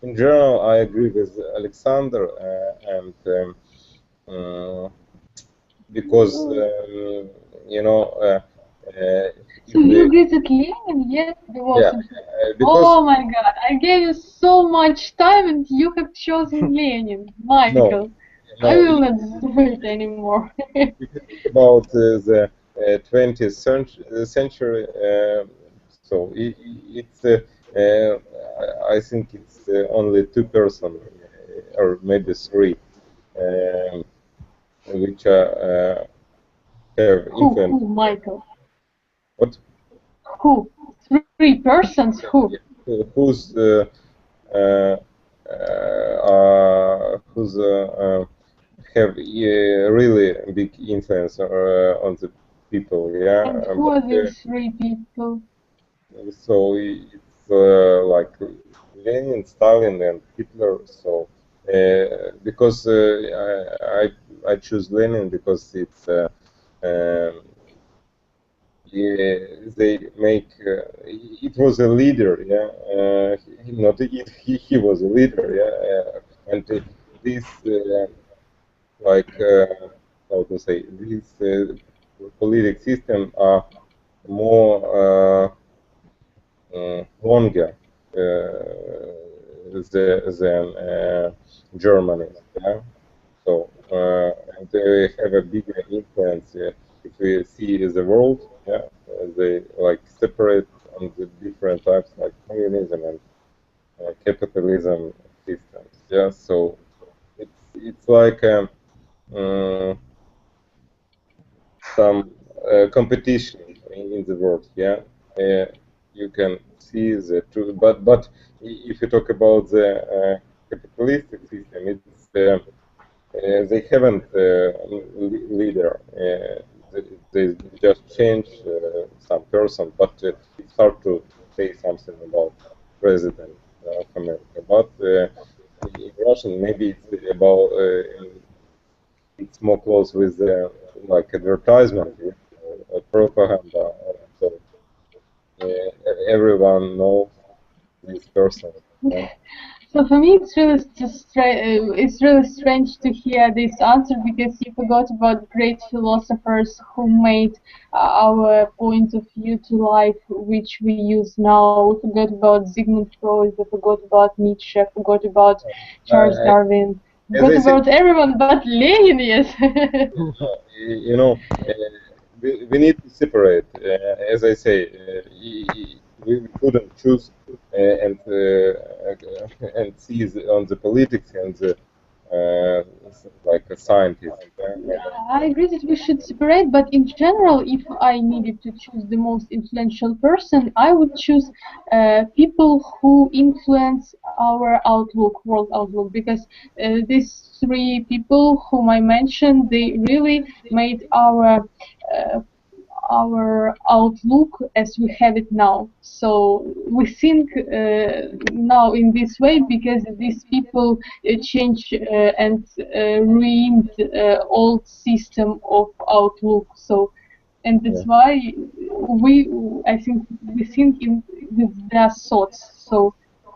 in general, I agree with Alexander, and because you know, So you agree with Lenin? Yes, yeah, because oh my God! I gave you so much time, and you have chosen Lenin, Michael. I will not do it anymore. if you think about the 20th century, so it's I think it's only 2 persons or maybe 3 which have influence. Who, Michael? What? Who? 3 persons? Who? Who's have really big influence on the people, yeah. And who are these 3 people? So it's like Lenin, Stalin, and Hitler. So because I choose Lenin because it's they make it was a leader, yeah. Not it, he was a leader, yeah. And this like how to say, these political system are more longer than Germany, yeah. So and they have a bigger influence. If we see the world, yeah, they like separate on the different types like communism and capitalism systems. Yeah, so it's like some competition in the world. Yeah, you can see the truth, but if you talk about the capitalistic system, it's they haven't leader. They just change some person, but it's hard to say something about president of America. But in Russian, maybe it's about it's more close with like advertisement, propaganda. So everyone knows this person. Yeah? So for me, it's really strange to hear this answer because you forgot about great philosophers who made our point of view to life, which we use now. We forgot about Sigmund Freud, we forgot about Nietzsche, forgot about Charles Darwin, forgot about everyone but Lenin. Yes. You know, we need to separate. As I say, we couldn't choose and see on the politics and the like a scientist. I agree that we should separate, but in general, if I needed to choose the most influential person, I would choose people who influence our outlook, world outlook, because these 3 people whom I mentioned, they really made our outlook as we have it now. So we think now in this way because these people change and ruined old system of outlook. So, and that's why I think we think with their thoughts. So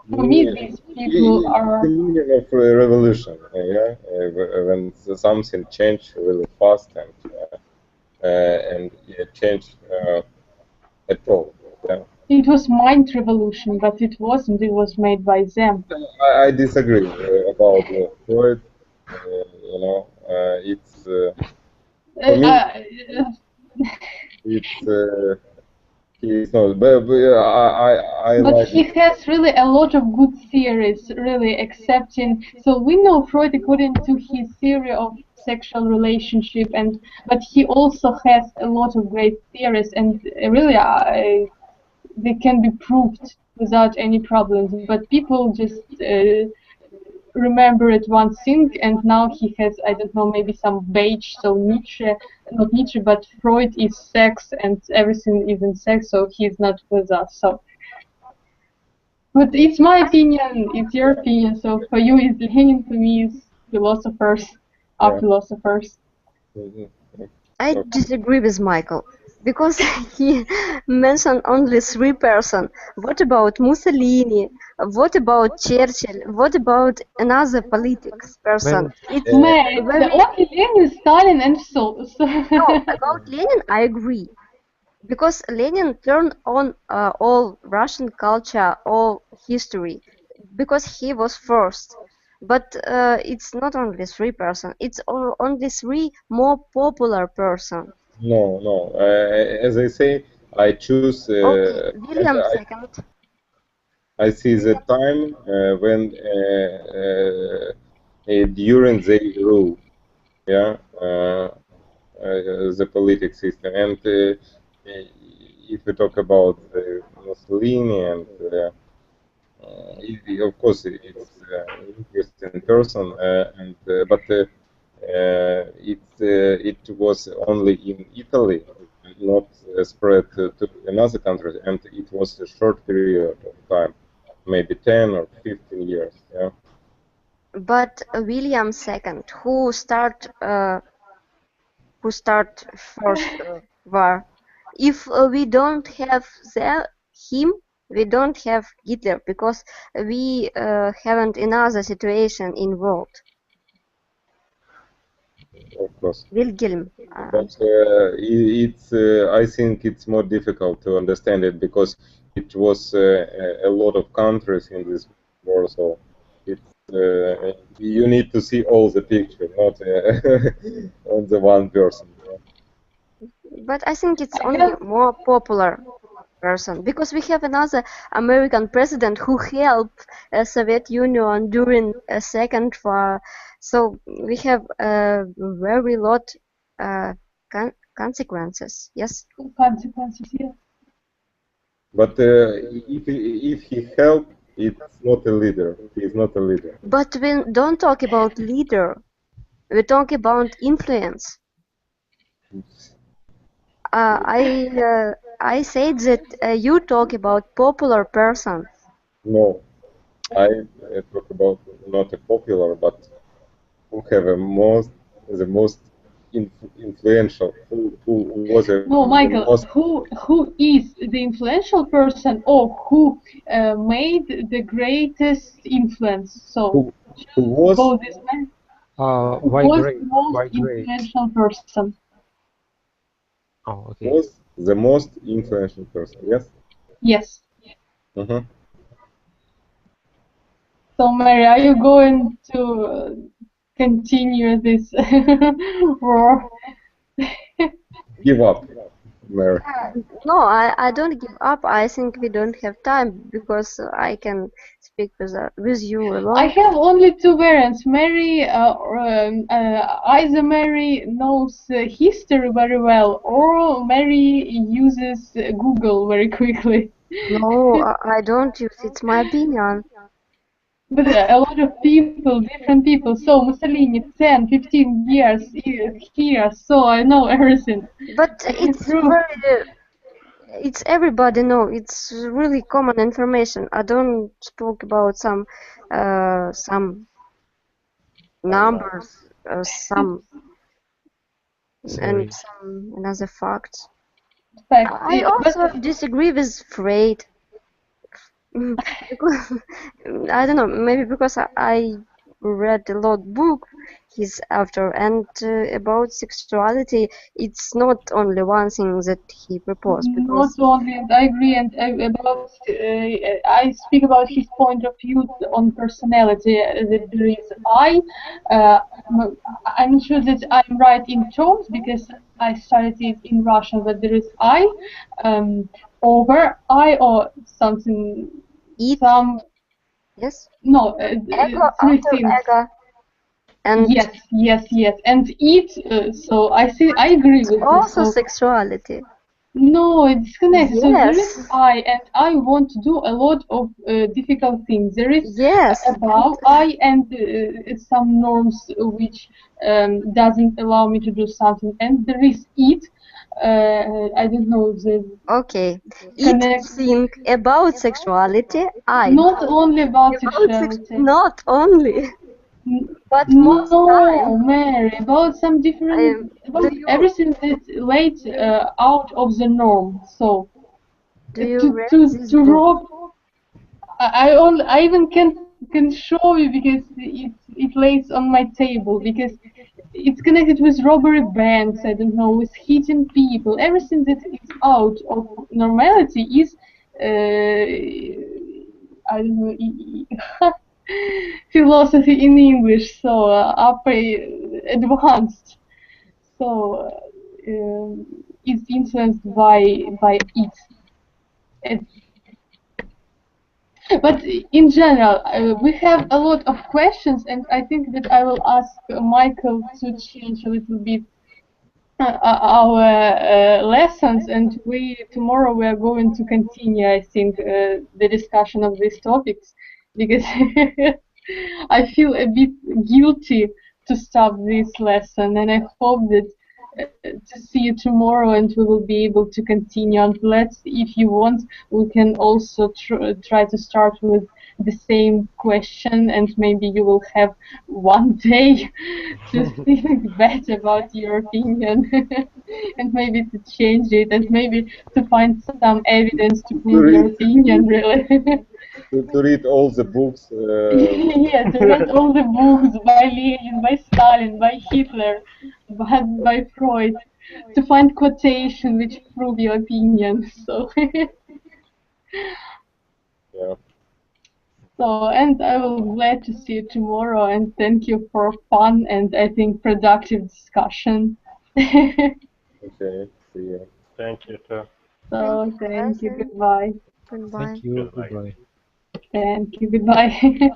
for me, these people are the meaning of revolution. Yeah, when something changed really fast and change at all. Yeah. It was mind revolution, but it wasn't. It was made by them. I disagree about Freud. You know, it's for me. It's he's not, but I but like. He has really a lot of good theories, really accepting. So we know Freud according to his theory of sexual relationship, but he also has a lot of great theories, and really they can be proved without any problems. But people just remembered one thing, and now he has, I don't know, maybe some beige. So Nietzsche, not Nietzsche, but Freud is sex, and everything is in sex. So he's not with us. So, but it's my opinion. It's your opinion. So for you, it's Lenin. For me, it's philosophers. Are Yeah. philosophers. I disagree with Michael because he mentioned only 3 persons. What about Mussolini? What about Churchill? What about another politics person? It's Man, very... the only Lenin, Stalin, and so. No, about Lenin, I agree. Because Lenin turned on all Russian culture, all history, because he was first. But it's not only 3 persons, it's only 3 more popular persons. No, no. As I say, I choose. Okay, William second. I see the time when during they rule, yeah, the political system, and if we talk about Mussolini, and of course it's an interesting person, but it was only in Italy, not spread to another countries, and it was a short period of time, maybe 10 or 15 years. Yeah. But William II, who start first war. If we don't have him, we don't have Hitler, because we haven't another situation in world. Of course. Wilhelm. But I think it's more difficult to understand it because it was a lot of countries in this war, so it's you need to see all the picture, not on the one person. But I think it's only more popular person, because we have another American president who helped Soviet Union during a second war, so we have a very lot consequences. Yes. Consequences, yeah. But if he helped, it's not a leader. He is not a leader. But we don't talk about leader. We talk about influence. I said that you talk about popular person. No, I talk about not a popular, but who have the most influential. Who was a No, Michael. most, who is the influential person, or who made the greatest influence? So who was both this man. Why Was great? the most Why great? influential person? Oh, okay. was the most influential person? Yes. Yes. Mm-hmm. So Mary, are you going to continue this war? Give up, Mary. No, I don't give up. I think we don't have time, because I can speak with you alone. I have only 2 variants. Mary, either Mary knows history very well, or Mary uses Google very quickly. No, I don't use. It's my opinion. But a lot of people, different people. So Mussolini, 10, 15 years here, so I know everything. But it's everybody know. It's really common information. I don't talk about some numbers, some Sorry. and some another facts. Fact. I also disagree with Freud. Because I don't know, maybe because I read a lot book he's after, and about sexuality, it's not only one thing that he proposed. Not Because only, and I agree, and about I speak about his point of view on personality. That there is I'm not sure that I'm right in terms because I studied it in Russian, but there is over or something. it, Some yes, no, ego 3 after things. ego, and Yes, and it. So I agree with this. also So sexuality. No, it's connected. So there is Yes. I, and I want to do a lot of difficult things. There is Yes. about I and some norms which doesn't allow me to do something, and there is it. I don't know the Okay. It connect. think about sexuality. I Not do only about about sexuality. not only, N- but most time. No, Mary, about some different, Do about you everything that's late out of the norm. So read to this to book? rob, I even can show you because it lays on my table because it's connected with robbery banks. I don't know, with hitting people. Everything that is out of normality is I don't know. Philosophy in English, so upper advanced, so it's influenced by it. It- But in general, we have a lot of questions, and I think that I will ask Michael to change a little bit our lessons, and tomorrow we are going to continue, I think, the discussion of these topics, because I feel a bit guilty to stop this lesson, and I hope that to see you tomorrow, and we will be able to continue. And if you want, we can also try to start with the same question, and maybe you will have one day to think better about your opinion, and maybe to change it, and maybe to find some evidence to To prove your read, opinion, really. to read all the books. Yeah, to read all the books by Lenin, by Stalin, by Hitler, by Freud, to find quotation which prove your opinion. So, Yeah. so, and I will glad to see you tomorrow, and thank you for fun and I think productive discussion. Okay. See you. Thank you too. So, Thank you, thank you, guys, and goodbye. goodbye. Thank you. Goodbye. Goodbye. Thank you, goodbye.